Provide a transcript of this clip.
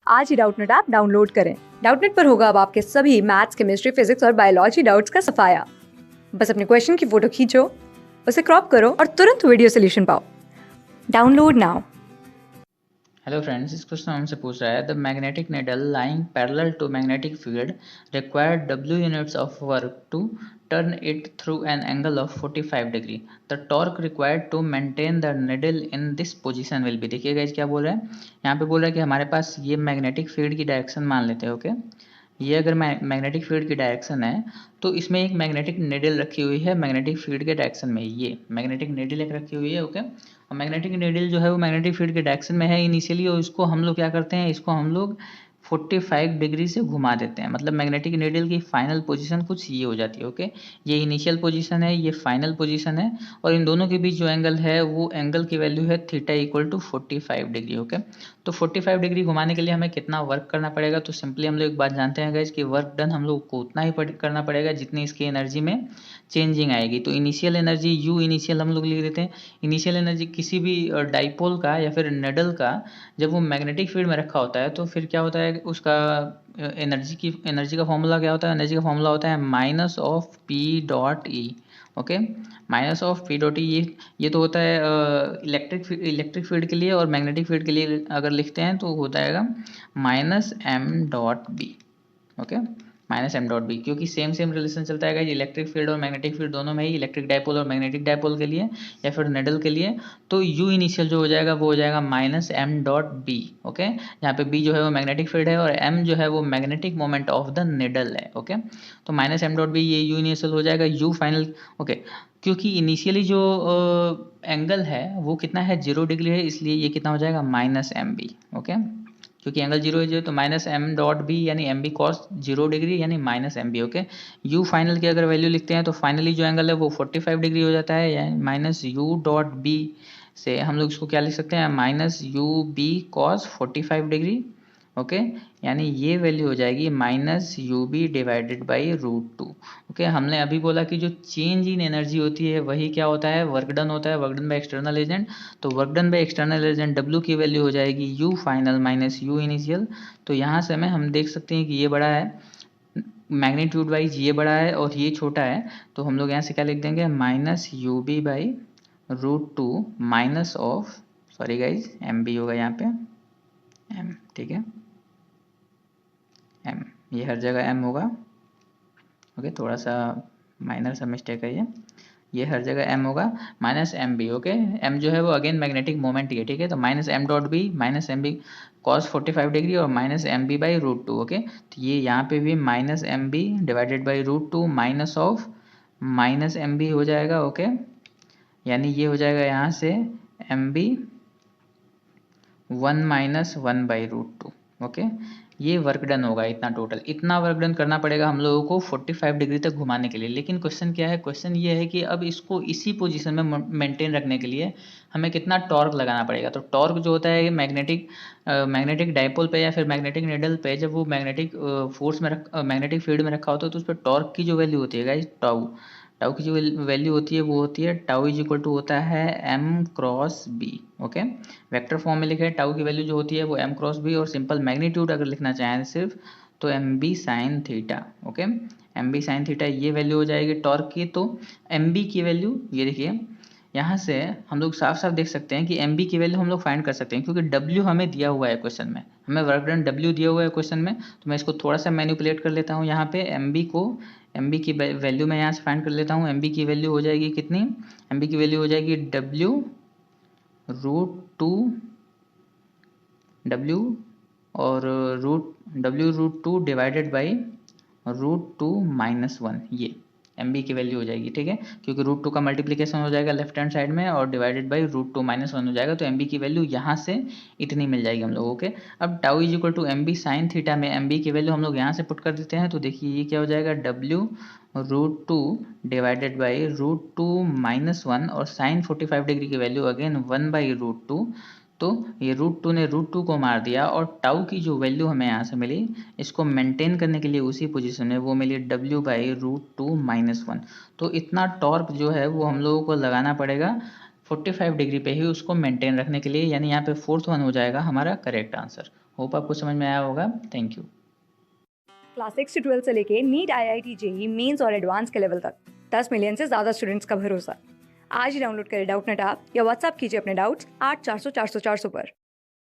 आज ही Doubtnut app download करें। Doubtnut पर होगा अब आपके सभी मैथ्स, केमिस्ट्री, फिजिक्स और बायोलॉजी डाउट्स का सफाया। बस अपने क्वेश्चन की फोटो खींचो, उसे क्रॉप करो और तुरंत वीडियो सोल्यूशन पाओ। Download now. हेलो फ्रेंड्स, इस क्वेश्चन हमसे पूछ रहा है the magnetic needle lying parallel to magnetic field required W units of work to turn it through an angle of 45 degree. The torque required to maintain the needle in this position will be. देखिएगा इस क्या बोल रहा है, यहाँ पे बोल रहा है कि हमारे पास ये मैग्नेटिक फील्ड की डायरेक्शन मान लेते हैं। ओके, ये अगर मैग्नेटिक फील्ड की डायरेक्शन है तो इसमें एक मैग्नेटिक नीडल रखी हुई है मैग्नेटिक फील्ड के डायरेक्शन में। ये मैग्नेटिक नीडल एक रखी हुई है। ओके, और मैग्नेटिक नीडल जो है वो मैग्नेटिक फील्ड के डायरेक्शन में है इनिशियली, और इसको हम लोग क्या करते हैं, इसको हम लोग 45 डिग्री से घुमा देते हैं। मतलब मैग्नेटिक नीडल की फाइनल पोजीशन कुछ ये हो जाती है। ओके, ये इनिशियल पोजीशन है, ये फाइनल पोजीशन है, और इन दोनों के बीच जो एंगल है वो एंगल की वैल्यू है theta equal to 45 degree. Okay, तो 45 डिग्री घुमाने के लिए हमें कितना वर्क करना पड़ेगा, तो सिंपली हम लोग एक बात जानते हैं गाइज कि वर्क डन हम लोग को उतना ही करना पड़ेगा जितनी इसकी एनर्जी में चेंजिंग आएगी। तो इनिशियल एनर्जी यू इनिशियल हम लोग लिख देते हैं। इनिशियल एनर्जी किसी भी डाइपोल का या फिर नेडल का जब वो मैग्नेटिक फील्ड में रखा होता है तो फिर क्या होता है, उसका एनर्जी का फॉर्मूला क्या होता है, एनर्जी का फॉर्मूला होता है minus of P dot E. Okay, minus of P dot E, ये तो होता है इलेक्ट्रिक फील्ड के लिए, और मैग्नेटिक फील्ड के लिए अगर लिखते हैं तो होता है minus M dot B. Okay, minus M dot B, क्योंकि सेम सेम रिलेशन चलता है इलेक्ट्रिक फील्ड और मैग्नेटिक फील्ड दोनों में ही, इलेक्ट्रिक डायपोल और मैग्नेटिक डायपोल के लिए या फिर नेडल के लिए। तो यू इनिशियल जो हो जाएगा वो हो जाएगा minus M dot B. Okay, यहाँ पे बी जो है वो मैग्नेटिक फील्ड है और एम जो है वो magnetic moment of the needle है। ओके, तो माइनस एम डॉट बी ये यू इनिशियल हो जाएगा, यू फाइनल। ओके, क्योंकि इनिशियली जो एंगल है वो कितना है, 0 डिग्री है, इसलिए ये कितना हो जाएगा माइनस एम बी। ओके, क्योंकि एंगल 0 है 0, तो माइनस एम डॉट बी यानी एम बी कॉस 0 डिग्री यानी minus M B. Okay, U final की अगर वैल्यू लिखते हैं तो फाइनली जो एंगल है वो 45 डिग्री हो जाता है, यानी माइनस यू डॉट बी से हम लोग इसको क्या लिख सकते हैं, minus U B cos 45 degree. Okay, यानी ये वैल्यू हो जाएगी minus U B divided by root two. Okay, हमने अभी बोला कि जो चेंज इन एनर्जी होती है वही क्या होता है, वर्क डन होता है, work done by external agent. तो work done by external agent W की वैल्यू हो जाएगी U final minus U initial. तो यहाँ से हम देख सकते हैं कि ये बड़ा है, मैग्नीट्यूड वाइज ये बड़ा है और ये छोटा है, तो हम लोग यहाँ से क्या लिख देंगे, minus U B by root two minus of, sorry guys M B होगा यहाँ पे एम, ठीक है, एम, ये हर जगह एम होगा। ओके, थोड़ा सा माइनर सा मिस्टेक है ये हर जगह एम होगा, minus M B. Okay, M जो है वो अगेन मैग्नेटिक मोमेंट ही है, ठीक है, तो minus M dot B minus M B cos 45 degree और minus M B by root two. Okay, तो ये यहाँ पे भी minus M B divided by root two minus of minus M B हो जाएगा। ओके, यानी ये हो जाएगा यहाँ से M B 1 minus 1 by root two. Okay, ये वर्क डन होगा, इतना टोटल, इतना वर्क डन करना पड़ेगा हम लोगों को 45 डिग्री तक घुमाने के लिए। लेकिन क्वेश्चन क्या है, क्वेश्चन ये है कि अब इसको इसी पोजीशन में मेंटेन रखने के लिए हमें कितना टॉर्क लगाना पड़ेगा। तो टॉर्क जो होता है मैग्नेटिक डायपोल पे या फिर मैग्नेटिक नीडल पे, जब वो मैग्नेटिक फोर्स में मैग्नेटिक फील्ड में रखा होता है तो उस पर टॉर्क की जो वैल्यू होती है गाइस, टाउ, टाउ की जो वैल्यू होती है वो होती है टाउ इज इक्वल टू होता है M cross B. Okay, vector form में लिखे टाउ की वैल्यू जो होती है वो एम क्रॉस बी, और सिंपल मैग्नीट्यूड अगर लिखना चाहें सिर्फ तो M B sine theta. Okay, M B sine theta ये वैल्यू हो जाएगी टॉर्क की। तो एम बी की वैल्यू ये देखिए, यहाँ से हम लोग साफ साफ देख सकते हैं कि एम बी की वैल्यू हम लोग फाइंड कर सकते हैं, क्योंकि डब्ल्यू हमें दिया हुआ है क्वेश्चन में, हमें वर्क डन डब्ल्यू दिया हुआ है क्वेश्चन में। तो मैं इसको थोड़ा सा मैनिपुलेट कर लेता हूँ, यहाँ पे एम बी को, एम बी की वैल्यू मैं यहाँ से फाइंड कर लेता हूँ। एम बी की वैल्यू हो जाएगी कितनी, एम बी की वैल्यू हो जाएगी डब्ल्यू रूट टू, डब्ल्यू और root two divided by root two minus one, ये एम बी की वैल्यू हो जाएगी, ठीक है, क्योंकि रूट टू का मल्टीप्लीकेशन हो जाएगा लेफ्ट हैंड साइड में और divided by root two minus one हो जाएगा, तो एम बी की वैल्यू यहाँ से इतनी मिल जाएगी हम लोगों के। अब tau is equal to M B sine theta में एम बी की वैल्यू हम लोग यहाँ से पुट कर देते हैं, तो देखिए ये क्या हो जाएगा, W root two divided by root two minus one, और साइन 45 डिग्री की value again 1 by root two. तो ये रूट टू ने रूट टू को मार दिया, और टाउ की जो वैल्यू हमें यहाँ से मिली, इसको मेंटेन करने के लिए उसी पोजीशन में वो मिली W by root two minus one. तो इतना टॉर्क जो है वो हम लोगों को लगाना पड़ेगा 45 डिग्री पे ही उसको मेंटेन रखने के लिए, यानी यहाँ पे फोर्थ वन हो जाएगा हमारा करेक्ट आंसर। होप आपको समझ में आया होगा। Thank you. क्लास 6 से 12 से लेके नीट, IIT, जेई मेंस और एडवांस के लेवल तक 10 मिलियन से ज्यादा स्टूडेंट्स का भरोसा। आज ही डाउनलोड करें डाउटनेट ऐप या व्हाट्सएप कीजिए अपने डाउट्स 8400 400 400 पर।